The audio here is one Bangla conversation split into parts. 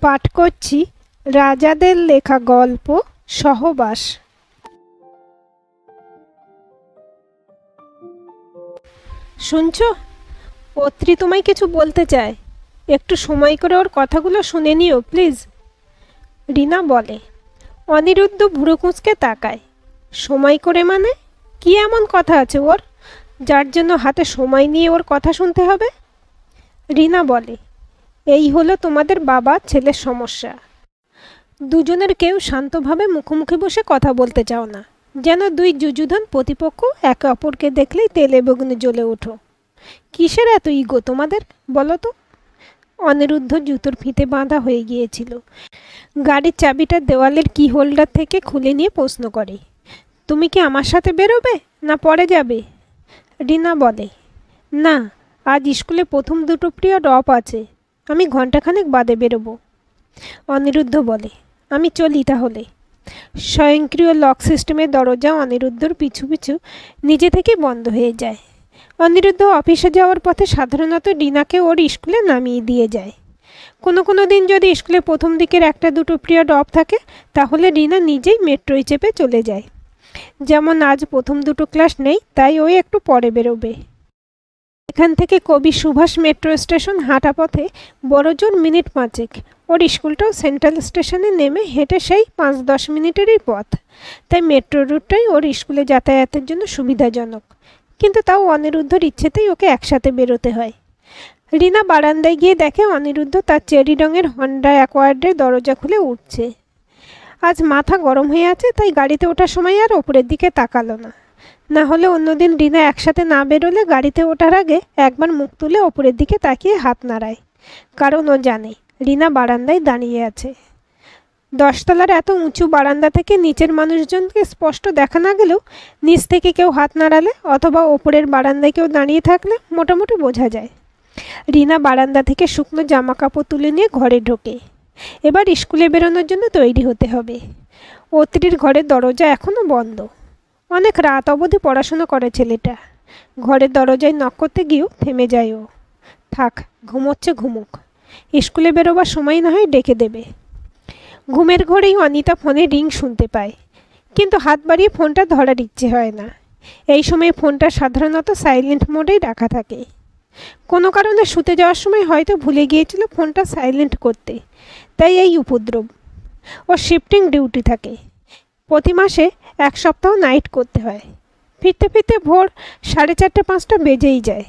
পাঠ করছি রাজাদের লেখা গল্প সহবাস। শুনছো? অত্রি তোমায় কিছু বলতে চায়, একটু সময় করে ওর কথাগুলো শুনে নিও প্লিজ। রিনা বলে। অনিরুদ্ধ ভুরু কুঁচকে তাকায়। সময় করে মানে? কি এমন কথা আছে ওর যার জন্য হাতে সময় নিয়ে ওর কথা শুনতে হবে? রিনা বলে, এই হলো তোমাদের বাবা ছেলের সমস্যা। দুজনের কেউ শান্তভাবে মুখোমুখি বসে কথা বলতে চাও না, যেন দুই যুযুধান প্রতিপক্ষ একে অপরকে দেখলেই তেলে বেগুনে জ্বলে ওঠো। কিসের এত ইগো তোমাদের বলো তো? অনিরুদ্ধ জুতোর ফিতে বাঁধা হয়ে গিয়েছিল। গাড়ির চাবিটা দেওয়ালের কি হোল্ডার থেকে খুলে নিয়ে প্রশ্ন করে, তুমি কি আমার সাথে বেরোবে না পরে যাবে? রিনা বলে, না, আজ স্কুলে প্রথম দুটো পিরিয়ড অফ আছে, আমি ঘন্টাখানেক বাদে বেরোবো। অনিরুদ্ধ বলে, আমি চলি তাহলে। স্বয়ংক্রিয় লক সিস্টেমের দরজা অনিরুদ্ধর পিছু পিছু নিজে থেকে বন্ধ হয়ে যায়। অনিরুদ্ধ অফিসে যাওয়ার পথে সাধারণত রিনাকে ওর স্কুলে নামিয়ে দিয়ে যায়। কোনো দিন যদি স্কুলে প্রথম দিকের একটা দুটো পিরিয়ড অফ থাকে, তাহলে রিনা নিজেই মেট্রোয় চেপে চলে যায়। যেমন আজ প্রথম দুটো ক্লাস নেই, তাই ওই একটু পরে বেরোবে। এখান থেকে কবি সুভাষ মেট্রো স্টেশন হাঁটা পথে বড়জোর মিনিট 5। ওর স্কুলটাও সেন্ট্রাল স্টেশনে নেমে হেঁটে সেই 5-10 মিনিটেরই পথ, তাই মেট্রো রুটটাই ওর স্কুলে যাতায়াতের জন্য সুবিধাজনক। কিন্তু তাও অনিরুদ্ধর ইচ্ছেতেই ওকে একসাথে বেরোতে হয়। রিনা বারান্দায় গিয়ে দেখে অনিরুদ্ধ তার চেরি রঙের হন্ডা অ্যাকোয়ার্ডের দরজা খুলে উঠছে। আজ মাথা গরম হয়ে আছে, তাই গাড়িতে ওঠার সময় আর ওপরের দিকে তাকালো না। না হলে অন্যদিন রিনা একসাথে না বেরোলে গাড়িতে ওঠার আগে একবার মুখ তুলে ওপরের দিকে তাকিয়ে হাত নাড়ায়, কারণ ও জানে রিনা বারান্দায় দাঁড়িয়ে আছে। 10 তলার এত উঁচু বারান্দা থেকে নিচের মানুষজনকে স্পষ্ট দেখা না গেলেও নিচ থেকে কেউ হাত নাড়ালে অথবা ওপরের বারান্দায় কেউ দাঁড়িয়ে থাকলে মোটামুটি বোঝা যায়। রিনা বারান্দা থেকে শুকনো জামা কাপড় তুলে নিয়ে ঘরে ঢোকে। এবার স্কুলে বেরোনোর জন্য তৈরি হতে হবে। অত্রির ঘরের দরজা এখনও বন্ধ। অনেক রাত অবধি পড়াশুনো করে ছেলেটা। ঘরের দরজায় নক করতে গিয়েও থেমে যায় ও। থাক, ঘুমোচ্ছে ঘুমুক, স্কুলে বেরোবার সময় না হয় ডেকে দেবে। ঘুমের ঘরেই অনিতা ফোনে রিং শুনতে পায়, কিন্তু হাত বাড়িয়ে ফোনটা ধরার ইচ্ছে হয় না। এই সময় ফোনটা সাধারণত সাইলেন্ট মোডেই রাখা থাকে। কোনো কারণে শুতে যাওয়ার সময় হয়তো ভুলে গিয়েছিল ফোনটা সাইলেন্ট করতে, তাই এই উপদ্রব। ওর শিফটিং ডিউটি থাকে, প্রতি মাসে 1 সপ্তাহ নাইট করতে হয়। ফিরতে ফিরতে ভোর 4:30-5টা বেজেই যায়,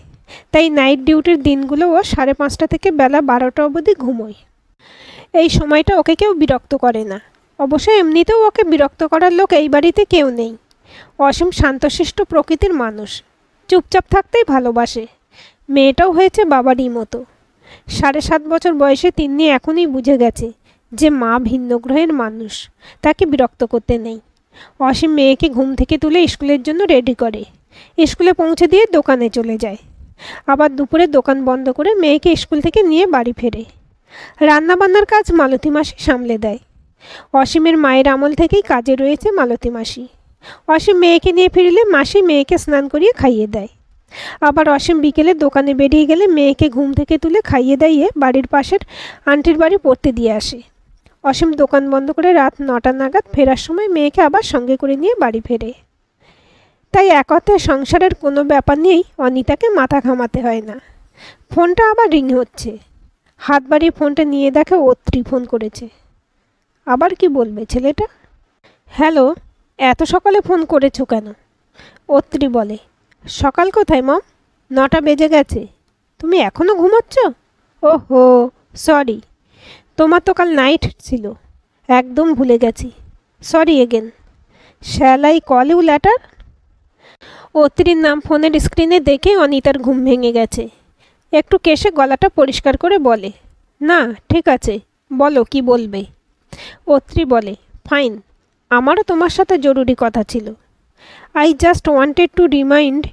তাই নাইট ডিউটির দিনগুলো ও 5:30 থেকে বেলা 12টা অবধি ঘুমোয়। এই সময়টা ওকে কেউ বিরক্ত করে না। অবশ্য এমনিতেও ওকে বিরক্ত করার লোক এই বাড়িতে কেউ নেই। অসীম শান্তশিষ্ট প্রকৃতির মানুষ, চুপচাপ থাকতেই ভালোবাসে। মেয়েটাও হয়েছে বাবারই মতো। 7.5 বছর বয়সে তিন্নি এখনই বুঝে গেছে যে মা ভিন্ন গ্রহের মানুষ, তাকে বিরক্ত করতে নেই। অসীম মেয়েকে ঘুম থেকে তুলে স্কুলের জন্য রেডি করে, স্কুলে পৌঁছে দিয়ে দোকানে চলে যায়। আবার দুপুরে দোকান বন্ধ করে মেয়েকে স্কুল থেকে নিয়ে বাড়ি ফেরে। রান্নাবান্নার কাজ মালতী মাসি সামলে দেয়। অসীমের মায়ের আমল থেকেই কাজে রয়েছে মালতী মাসি। অসীম মেয়েকে নিয়ে ফিরলে মাসি মেয়েকে স্নান করিয়ে খাইয়ে দেয়। আবার অসীম বিকেলে দোকানে বেরিয়ে গেলে মেয়েকে ঘুম থেকে তুলে খাইয়ে দাইয়ে বাড়ির পাশের আন্টির বাড়ি পড়তে দিয়ে আসে। অসীম দোকান বন্ধ করে রাত 9টা নাগাদ ফেরার সময় মেয়েকে আবার সঙ্গে করে নিয়ে বাড়ি ফেরে। তাই এক অর্থে সংসারের কোনো ব্যাপার নিয়েই অনিতাকে মাথা ঘামাতে হয় না। ফোনটা আবার রিং হচ্ছে। হাত বাড়িয়ে ফোনটা নিয়ে দেখে অত্রি ফোন করেছে। আবার কি বলবে ছেলেটা? হ্যালো, এত সকালে ফোন করেছো কেন? অত্রি বলে, সকাল কোথায় মম, 9টা বেজে গেছে, তুমি এখনও ঘুমোচ্ছ? ওহো সরি, তোমার তো কাল নাইট ছিল, একদম ভুলে গেছি, sorry again. Shall I call you later? অত্রির নাম ফোনের স্ক্রিনে দেখে অনিতার ঘুম ভেঙে গেছে। একটু কেশে গলাটা পরিষ্কার করে বলে, না ঠিক আছে, বলো কি বলবে। অত্রি বলে, ফাইন, আমারও তোমার সাথে জরুরি কথা ছিল। I just wanted to remind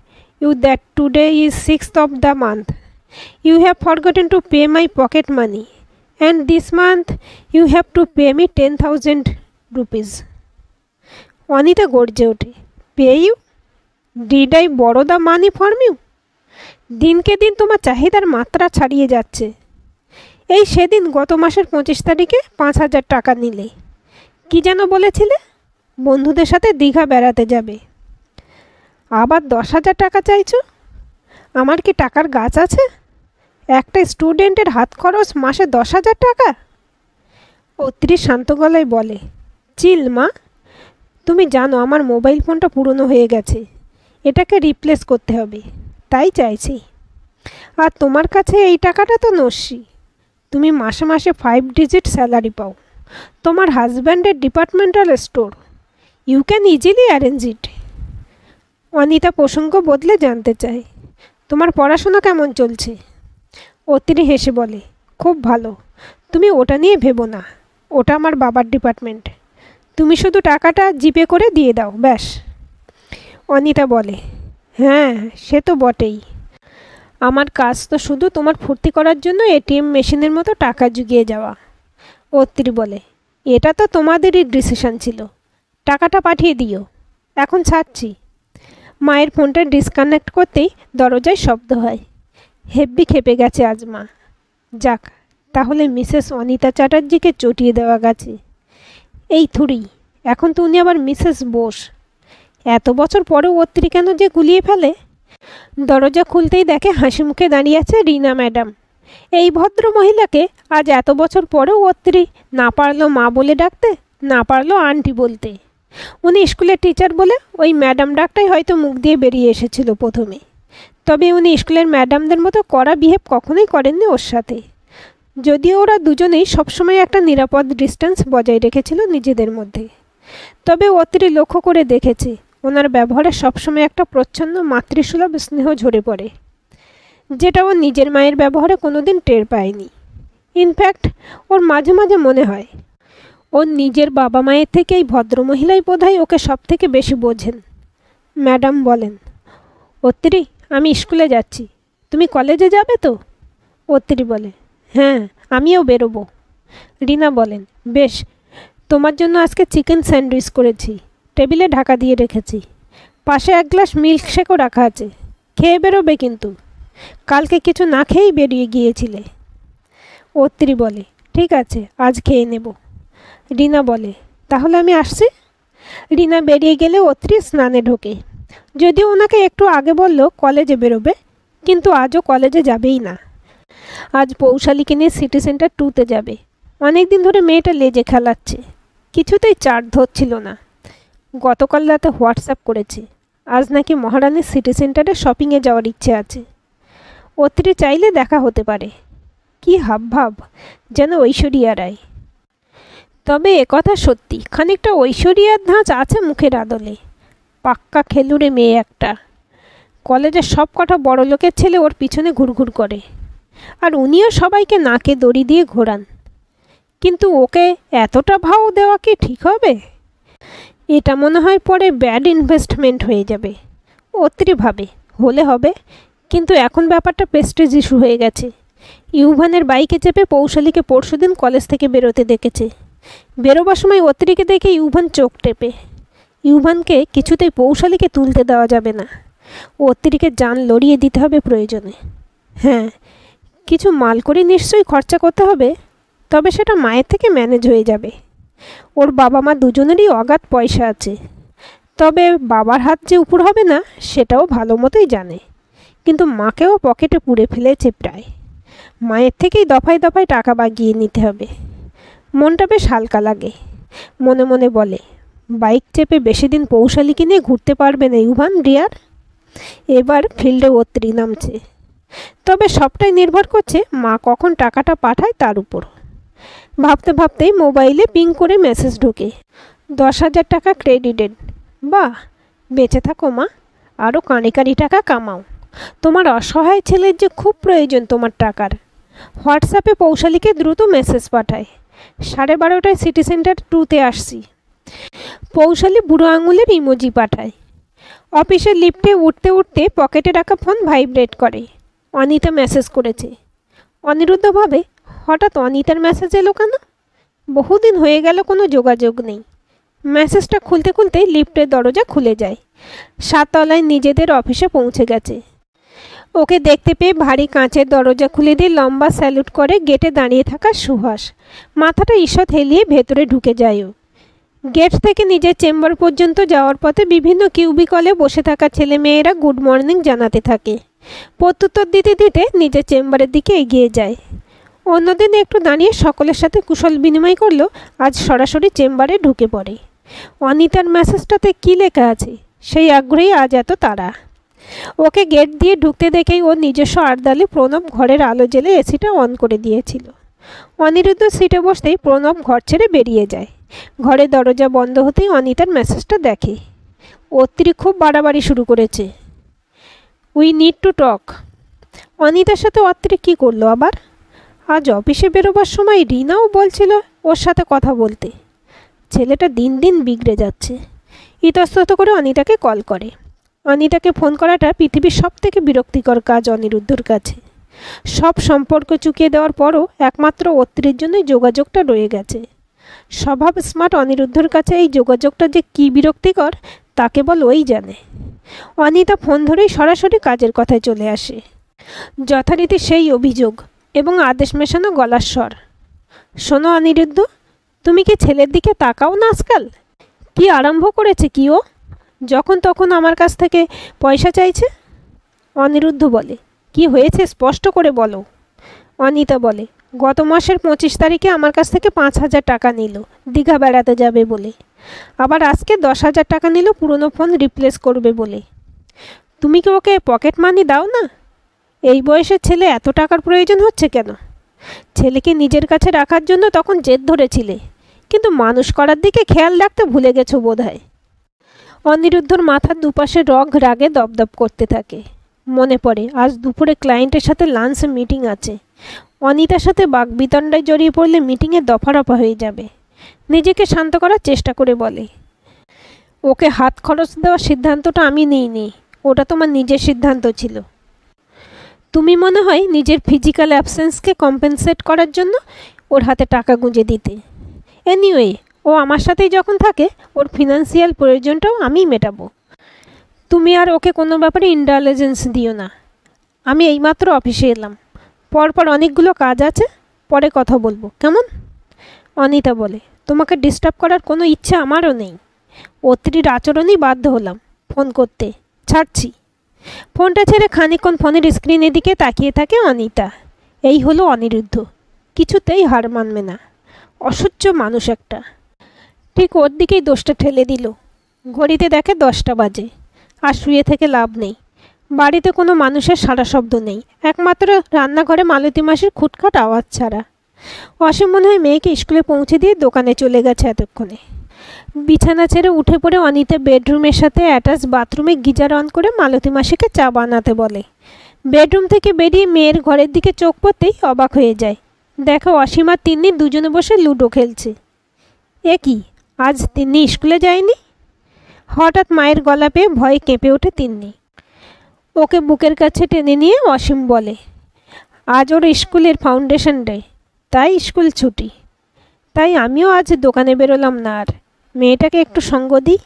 you that today is 6th of the month. You have forgotten to pay my pocket money, and this month you have to pay me 10,000 rupees. Anita গর্জে ওঠে, পে ইউ? ডিড আই বড়ো দ্য মানি ফ্রম ইউ? দিনকে দিন তোমার চাহিদার মাত্রা ছাড়িয়ে যাচ্ছে। এই সেদিন গত মাসের 25 তারিখে 5,000 টাকা নিলে। কি যেন বলেছিলে? বন্ধুদের সাথে দীঘা বেড়াতে যাবে। আবার 10,000 টাকা চাইছো? আমার কি টাকার গাছ আছে? একটা স্টুডেন্টের হাত খরচ মাসে 10,000 টাকা? অত্রি শান্ত গলায় বলে, চিল মা, তুমি জানো আমার মোবাইল ফোনটা পুরনো হয়ে গেছে, এটাকে রিপ্লেস করতে হবে, তাই চাইছি। আর তোমার কাছে এই টাকাটা তো নস্যি। তুমি মাসে মাসে 5 ডিজিট স্যালারি পাও। তোমার হাজব্যান্ডের departmental store, you can easily arrange it. Anita প্রসঙ্গ বদলে জানতে চায়, তোমার পড়াশোনা কেমন চলছে? অত্রি হেসে বলে, খুব ভালো। তুমি ওটা নিয়ে ভেবো না, ওটা আমার বাবার ডিপার্টমেন্ট। তুমি শুধু টাকাটা জিপে করে দিয়ে দাও, ব্যাস। অনিতা বলে, হ্যাঁ সে তো বটেই। আমার কাজ তো শুধু তোমার ফুর্তি করার জন্য এটিএম মেশিনের মতো টাকা জুগিয়ে যাওয়া। অত্রি বলে, এটা তো তোমাদেরই ডিসিশন ছিল। টাকাটা পাঠিয়ে দিও, এখন ছাড়ছি। মায়ের ফোনটা ডিসকানেক্ট করতেই দরজায় শব্দ হয়। হেব্বি খেপে গেছে আজ মা। যাক, তাহলে মিসেস অনিতা চ্যাটার্জিকে চটিয়ে দেওয়া গেছে। এই থুড়ি, এখন তো উনি আবার মিসেস বোস। এত বছর পরেও অত্রি কেন যে গুলিয়ে ফেলে। দরজা খুলতেই দেখে হাসি মুখে দাঁড়িয়ে আছে রিনা ম্যাডাম। এই ভদ্র মহিলাকে আজ এত বছর পরেও অত্রি না পারলো মা বলে ডাকতে, না পারলো আন্টি বলতে। উনি স্কুলের টিচার বলে ওই ম্যাডাম ডাকটাই হয়তো মুখ দিয়ে বেরিয়ে এসেছিল প্রথমে। তবে উনি স্কুলের ম্যাডামদের মতো কড়া বিহেভ কখনোই করেননি ওর সাথে। যদিও ওরা দুজনেই সবসময় একটা নিরাপদ ডিস্টেন্স বজায় রেখেছিল নিজেদের মধ্যে। তবে অত্রি লক্ষ্য করে দেখেছে ওনার ব্যবহারে সবসময় একটা প্রচ্ছন্ন মাতৃসুলভ স্নেহ ঝরে পড়ে, যেটা ও নিজের মায়ের ব্যবহারে কোনোদিন টের পায়নি। ইনফ্যাক্ট ওর মাঝে মাঝে মনে হয় ওর নিজের বাবা মায়ের থেকে এই ভদ্রমহিলাই বোধহয় ওকে সব থেকে বেশি বোঝেন। ম্যাডাম বলেন, অত্রি আমি স্কুলে যাচ্ছি, তুমি কলেজে যাবে তো? অত্রি বলে, হ্যাঁ আমিও বেরোবো। রিনা বলেন, বেশ, তোমার জন্য আজকে চিকেন স্যান্ডউইচ করেছি, টেবিলে ঢাকা দিয়ে রেখেছি। পাশে 1 গ্লাস মিল্কশেকও রাখা আছে, খেয়ে বেরোবে কিন্তু। কালকে কিছু না খেয়েই বেরিয়ে গিয়েছিলে। অত্রি বলে, ঠিক আছে আজ খেয়ে নেব। রিনা বলে, তাহলে আমি আসছি। রিনা বেরিয়ে গেলে অত্রি স্নানে ঢোকে। যদিও ওনাকে একটু আগে বলল কলেজে বেরোবে, কিন্তু আজও কলেজে যাবেই না। আজ পৌশালীকে নিয়ে সিটি সেন্টার 2তে যাবে। অনেক দিন ধরে মেয়েটা লেজে খেলাচ্ছে, কিছুতেই চার্ট ধরছিল না। গতকাল রাতে হোয়াটসঅ্যাপ করেছে, আজ নাকি মহারানীর সিটি সেন্টারে শপিংয়ে যাওয়ার ইচ্ছে আছে। অত্রি চাইলে দেখা হতে পারে। কি হাবভাব, যেন ঐশ্বরিয়া রায়। তবে একথা সত্যি, খানিকটা ঐশ্বরিয়ার ধাঁচ আছে মুখের আদলে। পাক্কা খেলুড়ে মেয়ে একটা। কলেজের সব কটা বড় লোকের ছেলে ওর পিছনে ঘুরঘুর করে, আর উনিও সবাইকে নাকে দড়ি দিয়ে ঘোরান। কিন্তু ওকে এতটা ভাও দেওয়া কি ঠিক হবে? এটা মনে হয় পরে ব্যাড ইনভেস্টমেন্ট হয়ে যাবে। অত্রি ভাবে, হলে হবে, কিন্তু এখন ব্যাপারটা প্রেস্টিজ ইস্যু হয়ে গেছে। ইউভানের বাইকে চেপে পৌশালীকে পরশুদিন কলেজ থেকে বেরোতে দেখেছে। বেরোবার সময় অত্রিকে দেখে ইউভান চোখ টেপে। ইউভানকে কিছুতেই পৌশালীকে তুলতে দেওয়া যাবে না। অত্রিকে জান লড়িয়ে দিতে হবে প্রয়োজনে। হ্যাঁ, কিছু মাল করে নিশ্চয়ই খরচা করতে হবে, তবে সেটা মায়ের থেকে ম্যানেজ হয়ে যাবে। ওর বাবা মা দুজনেরই অগাধ পয়সা আছে, তবে বাবার হাত যে উপর হবে না সেটাও ভালো মতোই জানে। কিন্তু মাকেও পকেটে পুরে ফেলেছে প্রায়। মায়ের থেকেই দফায় দফায় টাকা বাগিয়ে নিতে হবে। মনটা বেশ হালকা লাগে। মনে মনে বলে, বাইক চেপে বেশি দিন পৌশালীকে নিয়ে ঘুরতে পারবে না ইউভান রিয়ার। এবার ফিল্ডে অত্রি নামছে। তবে সবটাই নির্ভর করছে মা কখন টাকাটা পাঠায় তার উপর। ভাবতে ভাবতেই মোবাইলে পিং করে মেসেজ ঢোকে, 10,000 টাকা ক্রেডিটেড। বাহ, বেঁচে থাকো মা, আরও কাঁড়ি কাঁড়ি টাকা কামাও। তোমার অসহায় ছেলের যে খুব প্রয়োজন তোমার টাকার। হোয়াটসঅ্যাপে পৌশালীকে দ্রুত মেসেজ পাঠায়, 12:30টায় সিটি সেন্টার 2তে আসছি। পৌশালী বুড়ো আঙুলের ইমোজি পাঠায়। অফিসের লিফটে উঠতে উঠতে পকেটে রাখা ফোন ভাইব্রেট করে। অনিতা মেসেজ করেছে। অনিরুদ্ধভাবে, হঠাৎ অনিতার মেসেজ এলো কেন? বহুদিন হয়ে গেল কোনো যোগাযোগ নেই। মেসেজটা খুলতে খুলতেই লিফটের দরজা খুলে যায়। 7 তলায় নিজেদের অফিসে পৌঁছে গেছে। ওকে দেখতে পেয়ে ভারী কাঁচের দরজা খুলে দিয়ে লম্বা স্যালুট করে গেটে দাঁড়িয়ে থাকা সুহাস মাথাটা ঈষৎ হেলিয়ে ভেতরে ঢুকে যায়। ও গেট থেকে নিজের চেম্বার পর্যন্ত যাওয়ার পথে বিভিন্ন কিউবিকলে বসে থাকা ছেলে মেয়েরা গুড মর্নিং জানাতে থাকে। প্রত্যুত্তর দিতে দিতে নিজের চেম্বারের দিকে এগিয়ে যায়। অন্যদিন একটু দাঁড়িয়ে সকলের সাথে কুশল বিনিময় করলো, আজ সরাসরি চেম্বারে ঢুকে পড়ে। অনিতার মেসেজটাতে কী লেখা আছে সেই আগ্রহেই আজ এত তাড়া। ওকে গেট দিয়ে ঢুকতে দেখেই ওর নিজস্ব আড়দালে প্রণব ঘরের আলো জ্বেলে এসিটা অন করে দিয়েছিল। অনিরুদ্ধ সিটে বসতেই প্রণব ঘর ছেড়ে বেরিয়ে যায়। ঘরের দরজা বন্ধ হতেই অনিতার মেসেজটা দেখে। অত্রি খুব বাড়াবাড়ি শুরু করেছে। We need to talk. অনিতার সাথে অত্রি কী করলো আবার? আজ অফিসে বেরোবার সময় রিনাও বলছিল ওর সাথে কথা বলতে। ছেলেটা দিন দিন বিগড়ে যাচ্ছে। ইতস্তত করে অনিতাকে কল করে। অনিতাকে ফোন করাটা পৃথিবীর সবথেকে বিরক্তিকর কাজ অনিরুদ্ধর কাছে। সব সম্পর্ক চুকিয়ে দেওয়ার পরও একমাত্র অত্রির জন্যই যোগাযোগটা রয়ে গেছে। স্বভাব স্মার্ট অনিরুদ্ধর কাছে এই যোগাযোগটা যে কী বিরক্তিকর তা কেবল ওই জানে। অনিতা ফোন ধরেই সরাসরি কাজের কথায় চলে আসে। যথারীতি সেই অভিযোগ এবং আদেশ মেশানো গলার স্বর। শোনো অনিরুদ্ধ, তুমি কি ছেলের দিকে তাকাও না আজকাল? কি আরম্ভ করেছে কি ও? যখন তখন আমার কাছ থেকে পয়সা চাইছে। অনিরুদ্ধ বলে, কি হয়েছে স্পষ্ট করে বলো। অনিতা বলে, গত মাসের 25 তারিখে আমার কাছ থেকে 5,000 টাকা নিল দীঘা বেড়াতে যাবে বলে। আবার আজকে 10,000 টাকা নিল পুরনো ফোন রিপ্লেস করবে বলে। তুমি কি ওকে পকেট মানি দাও না? এই বয়সের ছেলে এত টাকার প্রয়োজন হচ্ছে কেন? ছেলেকে নিজের কাছে রাখার জন্য তখন জেদ ধরেছিলে, কিন্তু মানুষ করার দিকে খেয়াল রাখতে ভুলে গেছো বোধহয়। অনিরুদ্ধর মাথার দুপাশে রগ রাগে দপদপ করতে থাকে। মনে পড়ে আজ দুপুরে ক্লায়েন্টের সাথে লাঞ্চ মিটিং আছে। অনিতার সাথে বাকবিতণ্ডায় জড়িয়ে পড়লে মিটিংয়ে দফারফা হয়ে যাবে। নিজেকে শান্ত করার চেষ্টা করে বলে, ওকে হাত খরচ দেওয়ার সিদ্ধান্তটা আমি নিইনি, ওটা তোমার নিজের সিদ্ধান্ত ছিল। তুমি মনে হয় নিজের ফিজিক্যাল অ্যাবসেন্সকে কম্পেনসেট করার জন্য ওর হাতে টাকা গুঁজে দিতে। এনিওয়ে, ও আমার সাথেই যখন থাকে ওর ফিনান্সিয়াল প্রয়োজনটাও আমিই মেটাবো। তুমি আর ওকে কোনো ব্যাপারে ইন্টেলিজেন্স দিও না। আমি এইমাত্র অফিসে এলাম, পরপর অনেকগুলো কাজ আছে, পরে কথা বলবো, কেমন? অনিতা বলে, তোমাকে ডিস্টার্ব করার কোনো ইচ্ছা আমারও নেই। অত্রির আচরণই বাধ্য হলাম ফোন করতে, ছাড়ছি। ফোনটা ছেড়ে খানিকক্ষণ ফোনের স্ক্রিনের দিকে তাকিয়ে থাকে অনিতা। এই হলো অনিরুদ্ধ, কিছুতেই হার মানবে না। অসহ্য মানুষ একটা। ঠিক ওর দিকেই দোষটা ঠেলে দিল। ঘড়িতে দেখে 10টা বাজে। আর শুয়ে থেকে লাভ নেই। বাড়িতে কোনো মানুষের সারা শব্দ নেই, একমাত্র রান্নাঘরে মালতী মাসির খুটখাট আওয়াজ ছাড়া। অসীম মনে হয় মেয়েকে স্কুলে পৌঁছে দিয়ে দোকানে চলে গেছে এতক্ষণে। বিছানা ছেড়ে উঠে পড়ে অনিতা বেডরুমের সাথে অ্যাটাচ বাথরুমে গিজার অন করে মালতী মাসিকে চা বানাতে বলে। বেডরুম থেকে বেরিয়ে মেয়ের ঘরের দিকে চোখ পড়তেই অবাক হয়ে যায়। দেখো অসীম আর তিন্নি দুজনে বসে লুডো খেলছে। এ কি, আজ তিন্নি স্কুলে যায়নি? হঠাৎ মায়ের গলা পেয়ে ভয়ে কেঁপে ওঠে তিন্নি। ওকে বুকের কাছে টেনে নিয়ে অসীম বলে, আজ ওর স্কুলের ফাউন্ডেশন ডে, তাই স্কুল ছুটি। তাই আমিও আজ দোকানে বেরোলাম না, আর মেয়েটাকে একটু সঙ্গ দিই।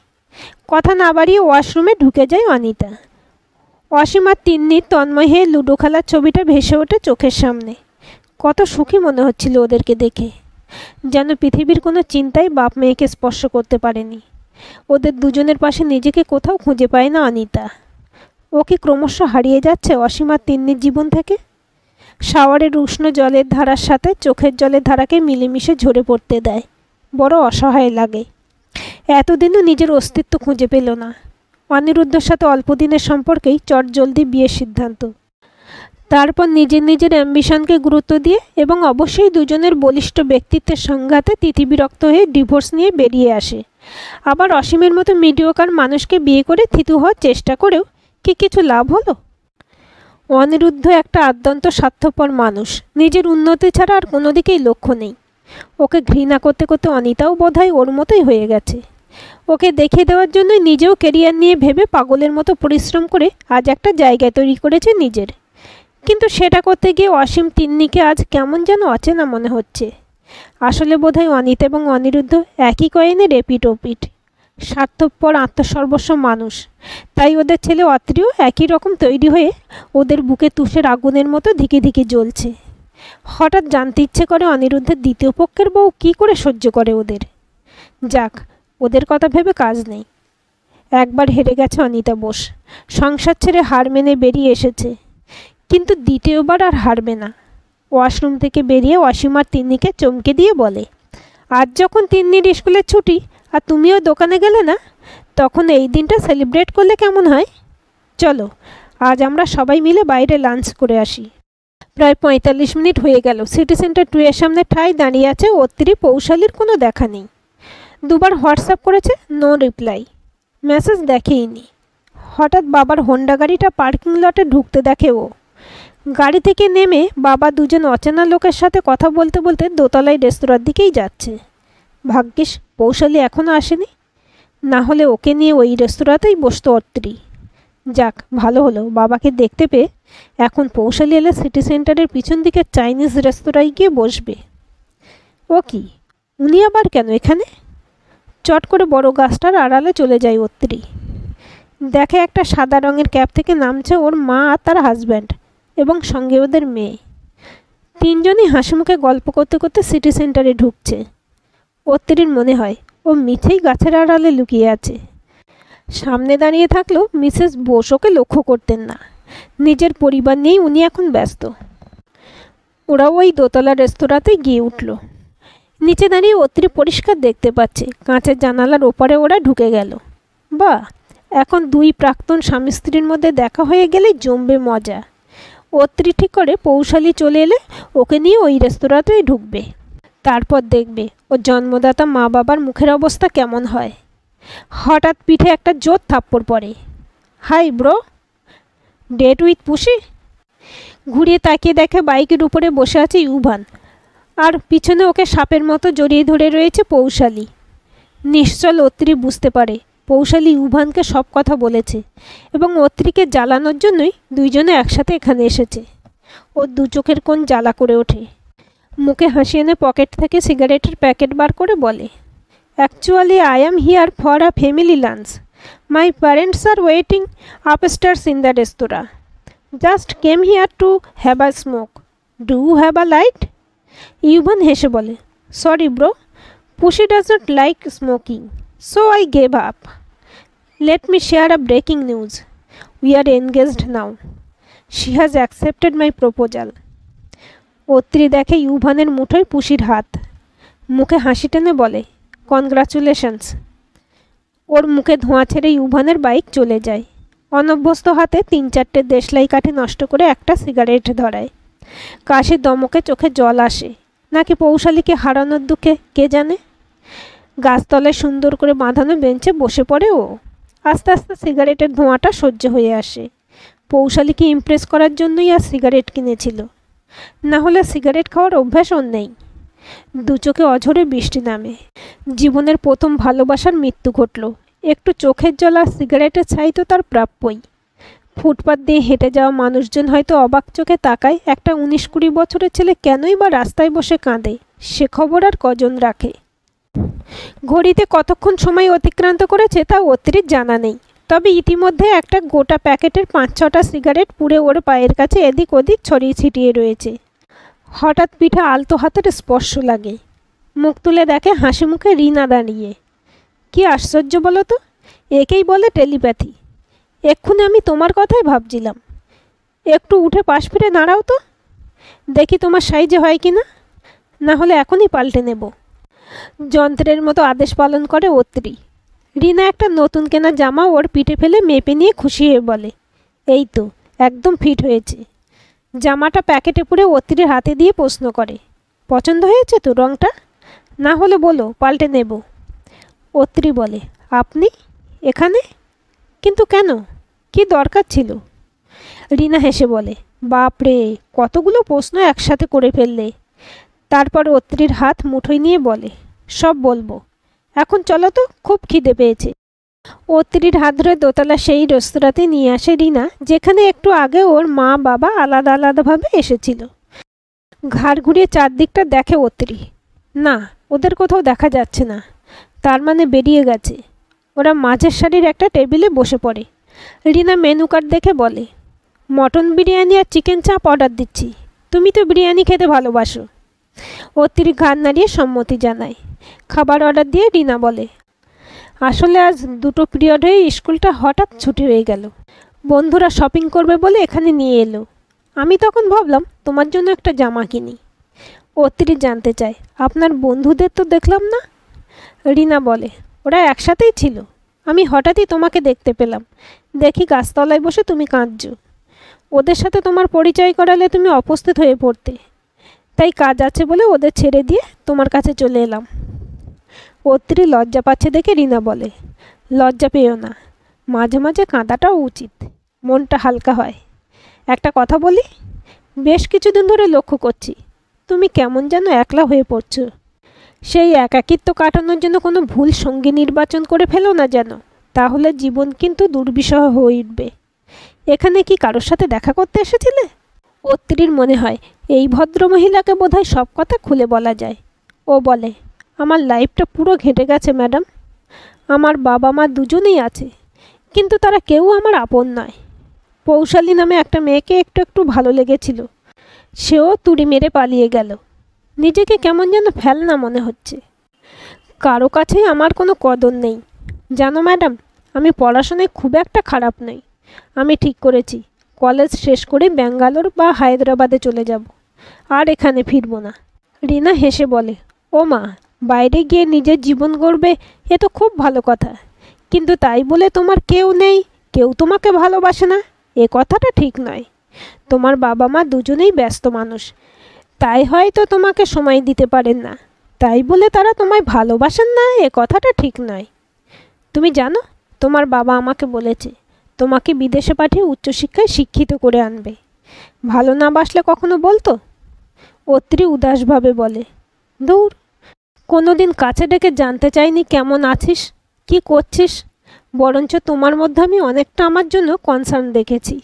কথা না বাড়িয়ে ওয়াশরুমে ঢুকে যায় অনিতা। অসীম আর তিন্নি তন্ময় হয়ে লুডো খেলার ছবিটা ভেসে ওঠে চোখের সামনে। কত সুখী মনে হচ্ছিল ওদেরকে দেখে, যেন পৃথিবীর কোনো চিন্তাই বাপ মেয়েকে স্পর্শ করতে পারেনি। ওদের দুজনের পাশে নিজেকে কোথাও খুঁজে পায় না অনিতা। ও কি ক্রমশ হারিয়ে যাচ্ছে অসীম আর তিন্নির জীবন থেকে? শাওয়ারের উষ্ণ জলের ধারার সাথে চোখের জলের ধারাকে মিলেমিশে ঝরে পড়তে দেয়। বড় অসহায় লাগে। এতদিনও নিজের অস্তিত্ব খুঁজে পেল না। অনিরুদ্ধর সাথে অল্প দিনের সম্পর্কেই চটজলদি বিয়ের সিদ্ধান্ত। তারপর নিজের নিজের অ্যাম্বিশনকে গুরুত্ব দিয়ে এবং অবশ্যই দুজনের বলিষ্ঠ ব্যক্তিত্বের সংঘাতে তিথিবিরক্ত হয়ে ডিভোর্স নিয়ে বেরিয়ে আসে। আবার অসীমের মতো মিডিওকার মানুষকে বিয়ে করে থিতু হওয়ার চেষ্টা করেও কি কিছু লাভ হলো? অনিরুদ্ধ একটা আদ্যন্ত স্বার্থপর মানুষ, নিজের উন্নতি ছাড়া আর কোনো দিকেই লক্ষ্য নেই। ওকে ঘৃণা করতে করতে অনিতাও বোধহয় ওর মতোই হয়ে গেছে। ওকে দেখে দেওয়ার জন্যই নিজেও কেরিয়ার নিয়ে ভেবে পাগলের মতো পরিশ্রম করে আজ একটা জায়গা তৈরি করেছে নিজের। কিন্তু সেটা করতে গিয়ে অসীম তিন্নিকে আজ কেমন যেন অচেনা মনে হচ্ছে। আসলে বোধহয় অনিতা এবং অনিরুদ্ধ একই কয়েনের এপিঠ ওপিঠ। স্বার্থপর আত্মসর্বস্ব মানুষ, তাই ওদের ছেলে অত্রিও একই রকম তৈরি হয়ে ওদের বুকে তুষের আগুনের মতো ধিকে ধিকে জ্বলছে। হঠাৎ জানতে ইচ্ছে করে অনিরুদ্ধের দ্বিতীয় পক্ষের বউ কী করে সহ্য করে ওদের। যাক, ওদের কথা ভেবে কাজ নেই। একবার হেরে গেছে অনিতা বোস, সংসার ছেড়ে হার মেনে বেরিয়ে এসেছে, কিন্তু দ্বিতীয়বার আর হারবে না। ওয়াশরুম থেকে বেরিয়ে অসীমার তিন্নিকে চমকে দিয়ে বলে, আজ যখন তিন্নির স্কুলের ছুটি আর তুমিও দোকানে গেলে না, তখন এই দিনটা সেলিব্রেট করলে কেমন হয়? চলো, আজ আমরা সবাই মিলে বাইরে লাঞ্চ করে আসি। প্রায় ৪৫ মিনিট হয়ে গেল। সিটি সেন্টার 2 এর সামনে ঠাই দাঁড়িয়ে আছে অত্রি। পৌশালীর কোনো দেখা নেই। দুবার হোয়াটসঅ্যাপ করেছে, নো রিপ্লাই, মেসেজ দেখেইনি। হঠাৎ বাবার হোন্ডা গাড়িটা পার্কিং লটে ঢুকতে দেখে ও। গাড়ি থেকে নেমে বাবা দুজন অচেনা লোকের সাথে কথা বলতে বলতে দোতলায় রেস্তোরাঁর দিকেই যাচ্ছে। ভাগ্যিস পৌশালী এখনও আসেনি, না হলে ওকে নিয়ে ওই রেস্তোরাঁতেই বসতো অত্রি। যাক, ভালো হলো বাবাকে দেখতে পেয়ে। এখন পৌশালী এলে সিটি সেন্টারের পিছন দিকে চাইনিজ রেস্তোরাঁয় গিয়ে বসবে। ও কি, উনি আবার কেন এখানে? চট করে বড় গাছটার আড়ালে চলে যায় অত্রি। দেখে একটা সাদা রঙের ক্যাব থেকে নামছে ওর মা আর তার হাজব্যান্ড এবং সঙ্গে ওদের মেয়ে। তিনজনই হাসি মুখে গল্প করতে করতে সিটি সেন্টারে ঢুকছে। অত্রির মনে হয় ও মিঠেই গাছের আড়ালে লুকিয়ে আছে। সামনে দাঁড়িয়ে থাকলেও মিসেস বোস ওকে লক্ষ্য করতেন না। নিজের পরিবার নিয়েই উনি এখন ব্যস্ত। ওরাও ওই দোতলা রেস্তোরাঁতে গিয়ে উঠল। নিচে দাঁড়িয়ে অত্রি পরিষ্কার দেখতে পাচ্ছে কাঁচের জানালার ওপারে ওরা ঢুকে গেল। বাহ, এখন দুই প্রাক্তন স্বামী স্ত্রীর মধ্যে দেখা হয়ে গেলেই জমবে মজা। অত্রি ঠিক করে পৌশালী চলে এলে ওকে নিয়ে ওই রেস্তোরাঁতেই ঢুকবে। তারপর দেখবে ওর জন্মদাতা মা বাবার মুখের অবস্থা কেমন হয়। হঠাৎ পিঠে একটা জোর থাপ্পড় পড়ে। হাই ব্রো, ডেট উইথ পুষি? ঘুরিয়ে তাকিয়ে দেখে বাইকের উপরে বসে আছে ইউভান, আর পিছনে ওকে সাপের মতো জড়িয়ে ধরে রয়েছে পৌশালী। নিশ্চল অত্রি বুঝতে পারে পৌশালী ইউভানকে সব কথা বলেছে এবং অত্রিকে জ্বালানোর জন্যই দুইজনে একসাথে এখানে এসেছে। ওর দু চোখের কোণ জ্বালা করে ওঠে। মুখে হাসি এনে পকেট থেকে সিগারেটের প্যাকেট বার করে বলে, actually I am here for a family lunch. My parents are waiting upstairs in the restaurant. Just came here to have a smoke. Do you have a light? Yuvan হেসে বলে, sorry bro, Pushi does not like smoking, so I gave up. Let me share a breaking news. We are engaged now. She has accepted my proposal. Atri দেখে ইউভানের মুঠোয় পুশির হাত। মুখে হাসি টেনে বলে, কনগ্রাচুলেশনস। ওর মুখে ধোঁয়া ছেড়ে ইউভানের বাইক চলে যায়। অনভ্যস্ত হাতে 3-4টে দেশলাই কাঠি নষ্ট করে একটা সিগারেট ধরায়। কাশি দমকে চোখে জল আসে, নাকি পৌশালীকে হারানোর দুঃখে কে জানে। গাছতলায় সুন্দর করে বাঁধানো বেঞ্চে বসে পড়ে ও। আস্তে আস্তে সিগারেটের ধোঁয়াটা সহ্য হয়ে আসে। পৌশালীকে ইমপ্রেস করার জন্যই আর সিগারেট কিনেছিল, না হলে সিগারেট খাওয়ার অভ্যাস ওর নেই। দু চোখে অঝরে বৃষ্টি নামে। জীবনের প্রথম ভালোবাসার মৃত্যু ঘটল। একটু চোখের জল আর সিগারেটের ছাই তো তার প্রাপ্যই। ফুটপাত দিয়ে হেঁটে যাওয়া মানুষজন হয়তো অবাক চোখে তাকায়, একটা 19-20 বছরের ছেলে কেনই বা রাস্তায় বসে কাঁদে, সে খবর আর কজন রাখে। ঘড়িতে কতক্ষণ সময় অতিক্রান্ত করেছে তা অত্রির জানা নেই, তবে ইতিমধ্যে একটা গোটা প্যাকেটের 5-6টা সিগারেট পুড়ে ওর পায়ের কাছে এদিক ওদিক ছড়িয়ে ছিটিয়ে রয়েছে। হঠাৎ পিঠে আলতো হাতের স্পর্শ লাগে। মুখ তুলে দেখে হাসি মুখে রিনা দাঁড়িয়ে। কি আশ্চর্য বলো তো, একেই বলে টেলিপ্যাথি। এক্ষুনি আমি তোমার কথাই ভাবছিলাম। একটু উঠে পাশ ফিরে দাঁড়াও তো, দেখি তোমার সাইজে হয় কি না, না হলে এখনই পাল্টে নেব। যন্ত্রের মতো আদেশ পালন করে অত্রি। রিনা একটা নতুন কেনা জামা ওর পিঠে ফেলে মেপে নিয়ে খুশি হয়ে বলে, এই তো একদম ফিট হয়েছে। জামাটা প্যাকেটে পুরে অত্রির হাতে দিয়ে প্রশ্ন করে, পছন্দ হয়েছে তো রঙটা? না হলে বলো, পাল্টে নেব। অত্রি বলে, আপনি এখানে? কিন্তু কেন, কি দরকার ছিল? রিনা হেসে বলে, বাপরে, কতগুলো প্রশ্ন একসাথে করে ফেললে। তারপর অত্রির হাত মুঠোয় নিয়ে বলে, সব বলবো, এখন চলো তো, খুব খিদে পেয়েছে। অত্রির হাত ধরে দোতলা সেই রেস্তোরাঁতে নিয়ে আসে রিনা, যেখানে একটু আগে ওর মা বাবা আলাদা আলাদাভাবে এসেছিল। ঘাড় ঘুরিয়ে চারদিকটা দেখে অত্রি। না, ওদের কোথাও দেখা যাচ্ছে না। তার মানে বেরিয়ে গেছে। ওরা মাঝের সারির একটা টেবিলে বসে পড়ে। রিনা মেনু কার্ড দেখে বলে, মটন বিরিয়ানি আর চিকেন চাপ অর্ডার দিচ্ছি। তুমি তো বিরিয়ানি খেতে ভালোবাসো। অত্রি ঘাড় নাড়িয়ে সম্মতি জানায়। খাবার অর্ডার দিয়ে রিনা বলে, আসলে আজ দুটো পিরিয়ড হয়ে স্কুলটা হঠাৎ ছুটি হয়ে গেল। বন্ধুরা শপিং করবে বলে এখানে নিয়ে এলো। আমি তখন ভাবলাম তোমার জন্য একটা জামা কিনি। অত্রি জানতে চায়, আপনার বন্ধুদের তো দেখলাম না। রিনা বলে, ওরা একসাথেই ছিল। আমি হঠাৎই তোমাকে দেখতে পেলাম। দেখি গাছতলায় বসে তুমি কাঁদছো। ওদের সাথে তোমার পরিচয় করালে তুমি অপ্রস্তুত হয়ে পড়তে। তাই কাজ আছে বলে ওদের ছেড়ে দিয়ে তোমার কাছে চলে এলাম। অত্রি লজ্জা পাচ্ছে দেখে রিনা বলে, লজ্জা পেও না, মাঝে মাঝে কাঁদাটাও উচিত, মনটা হালকা হয়। একটা কথা বলি, বেশ কিছুদিন ধরে লক্ষ্য করছি তুমি কেমন যেন একলা হয়ে পড়ছো। সেই একাকিত্ব কাটানোর জন্য কোনো ভুল সঙ্গী নির্বাচন করে ফেলো না যেন, তাহলে জীবন কিন্তু দুর্বিষহ হয়ে উঠবে। এখানে কি কারোর সাথে দেখা করতে এসেছিলে? অত্রির মনে হয় এই ভদ্রমহিলাকে বোধহয় সব কথা খুলে বলা যায়। ও বলে, আমার লাইফটা পুরো ঘেঁটে গেছে ম্যাডাম। আমার বাবা মা দুজনেই আছে, কিন্তু তারা কেউ আমার আপন নয়। পৌশালী নামে একটা মেয়েকে একটু একটু ভালো লেগেছিল, সেও তুড়ি মেরে পালিয়ে গেল। নিজেকে কেমন যেন ফেলনা মনে হচ্ছে। কারো কাছেই আমার কোনো কদর নেই। জানো ম্যাডাম, আমি পড়াশোনায় খুব একটা খারাপ নই। আমি ঠিক করেছি কলেজ শেষ করে ব্যাঙ্গালোর বা হায়দ্রাবাদে চলে যাব, আর এখানে ফিরব না। রিনা হেসে বলে, ও মা, বাইরে গিয়ে নিজের জীবন গড়বে, এ তো খুব ভালো কথা। কিন্তু তাই বলে তোমার কেউ নেই, কেউ তোমাকে ভালোবাসে না, এ কথাটা ঠিক নয়। তোমার বাবা মা দুজনেই ব্যস্ত মানুষ, তাই হয়তো তোমাকে সময় দিতে পারেন না। তাই বলে তারা তোমায় ভালোবাসেন না, এ কথাটা ঠিক নয়। তুমি জানো, তোমার বাবা আমাকে বলেছে তোমাকে বিদেশে পাঠিয়ে উচ্চশিক্ষায় শিক্ষিত করে আনবে। ভালো না বাসলে কখনো বলতো? অত্রি উদাসভাবে বলে, দূর, কোনো দিন কাছে ডেকে জানতে চাইনি কেমন আছিস, কি করছিস। বরঞ্চ তোমার মধ্যে আমি অনেকটা আমার জন্য কনসার্ন দেখেছি।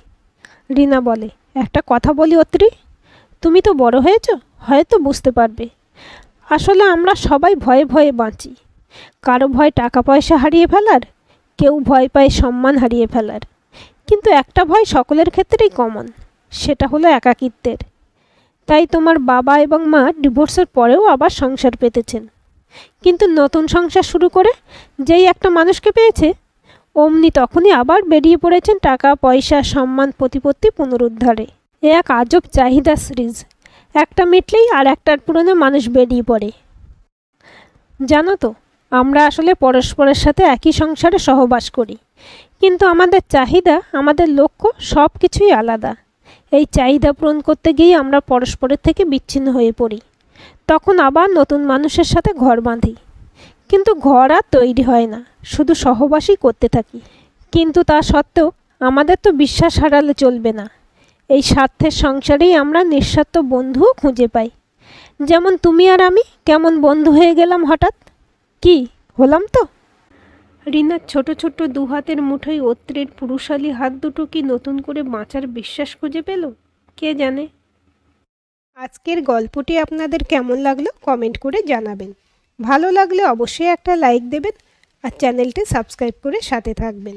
রিনা বলে, একটা কথা বলি অত্রি, তুমি তো বড় হয়েছ, হয়তো বুঝতে পারবে। আসলে আমরা সবাই ভয়ে ভয়ে বাঁচি। কারো ভয় টাকা পয়সা হারিয়ে ফেলার, কেউ ভয় পায় সম্মান হারিয়ে ফেলার। কিন্তু একটা ভয় সকলের ক্ষেত্রেই কমন, সেটা হলো একাকিত্বের। তাই তোমার বাবা এবং মা ডিভোর্সের পরেও আবার সংসার পেতেছেন। কিন্তু নতুন সংসার শুরু করে যেই একটা মানুষকে পেয়েছে, অমনি তখনই আবার বেরিয়ে পড়েছেন টাকা পয়সা সম্মান প্রতিপত্তি পুনরুদ্ধারে। এ এক আজব চাহিদা সিরিজ, একটা মিটলেই আর একটার পুরনো মানুষ বেরিয়ে পড়ে। জানো তো, আমরা আসলে পরস্পরের সাথে একই সংসারে সহবাস করি, কিন্তু আমাদের চাহিদা আমাদের লক্ষ্য সব কিছুই আলাদা। এই চাহিদা পূরণ করতে গিয়ে আমরা পরস্পরের থেকে বিচ্ছিন্ন হয়ে পড়ি। তখন আবার নতুন মানুষের সাথে ঘর বাঁধি, কিন্তু ঘর আর তৈরি হয় না, শুধু সহবাসই করতে থাকি। কিন্তু তা সত্ত্বেও আমাদের তো বিশ্বাস হারালে চলবে না। এই স্বার্থের সংসারেই আমরা নিঃস্বার্থ বন্ধুও খুঁজে পাই। যেমন তুমি আর আমি কেমন বন্ধু হয়ে গেলাম হঠাৎ। কি হলাম তো? রিনার ছোট ছোট দু হাতের মুঠোয় অত্রির পুরুষালী হাত দুটো কি নতুন করে বাঁচার বিশ্বাস খুঁজে পেল, কে জানে। আজকের গল্পটি আপনাদের কেমন লাগলো কমেন্ট করে জানাবেন। ভালো লাগলে অবশ্যই একটা লাইক দেবেন আর চ্যানেলটি সাবস্ক্রাইব করে সাথে থাকবেন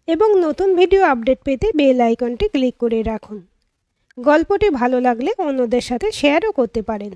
এবং নতুন ভিডিও আপডেট পেতে বেল আইকনটি ক্লিক করে রাখুন। গল্পটি ভালো লাগলে অন্যদের সাথে শেয়ারও করতে পারেন।